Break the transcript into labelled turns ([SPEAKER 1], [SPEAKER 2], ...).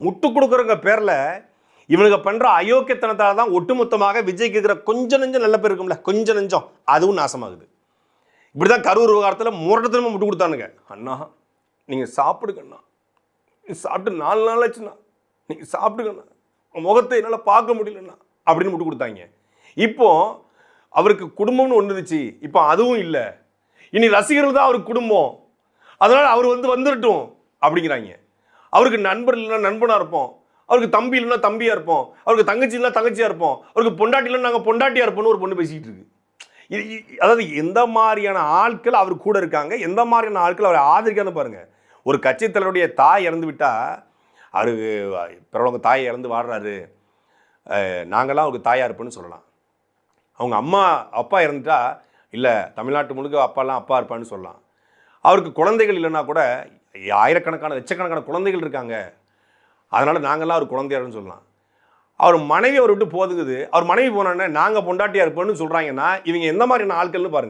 [SPEAKER 1] முட்டு கொடுக்குறவங்க பேரில் இவனுங்க பண்ணுற அயோக்கியத்தனத்தால் தான் ஒட்டுமொத்தமாக விஜய்க்கு இருக்கிற கொஞ்சம் நெஞ்சம் நல்ல பேர் இருக்கும்ல, கொஞ்சம் நெஞ்சம் அதுவும் நாசமாகுது. இப்படி தான் கரூர் விவகாரத்தில் முரட்டத்தனமாக முட்டு கொடுத்தானுங்க. அண்ணா நீங்கள் சாப்பிடுங்கண்ணா, சாப்பிட்டு 4 நாள் ஆச்சுண்ணா, நீங்கள் சாப்பிடுங்கண்ணா, முகத்தை என்னால் பார்க்க முடியலண்ணா அப்படின்னு முட்டு கொடுத்தாங்க. இப்போ அவருக்கு குடும்பம்னு ஒன்று இருந்துச்சு, இப்போ அதுவும் இல்லை. இனி ரசிகர்கள் தான் அவருக்கு குடும்பம், அதனால் அவர் வந்துடட்டும் அப்படிங்கிறாங்க. அவருக்கு நண்பர் இல்லைன்னா நண்பனாக இருப்போம், அவருக்கு தம்பி இல்லைன்னா தம்பியாக இருப்போம், அவருக்கு தங்கச்சி இல்லைன்னா தங்கச்சியாக இருப்போம், அவருக்கு பொண்டாட்டி இல்லைன்னா நாங்கள் பொண்டாட்டியாக இருப்போம்னு ஒரு பொண்ணு பேசிக்கிட்டு இருக்கு. அதாவது எந்த மாதிரியான ஆட்கள் அவர் கூட இருக்காங்க, எந்த மாதிரியான ஆட்கள் அவரை ஆதரிக்கான்னு பாருங்க. ஒரு கட்சித் தலைவருடைய தாய் இறந்து விட்டா, அவருக்கு பிறவங்க தாயை இறந்து வாடுறாரு, நாங்கள்லாம் அவருக்கு தாயாக இருப்போன்னு சொல்லலாம். அவங்க அம்மா அப்பா இறந்துட்டா, இல்லை தமிழ்நாட்டு முழுக்க அப்பாலாம் அப்பா இருப்பான்னு சொல்லலாம். அவருக்கு குழந்தைகள் இல்லைன்னா கூட ஆயிரக்கணக்கான லட்சக்கணக்கான குழந்தைகள் இருக்காங்க, அதனால் நாங்கள்லாம் அவர் குழந்தையாருன்னு சொல்லலாம். அவர் மனைவி அவர் விட்டு போதுங்குது, அவர் மனைவி போனோன்னே நாங்கள் பொண்டாட்டியாக இருப்போம்னு சொல்கிறாங்கன்னா இவங்க எந்த மாதிரியான ஆட்கள்னு பாருங்க.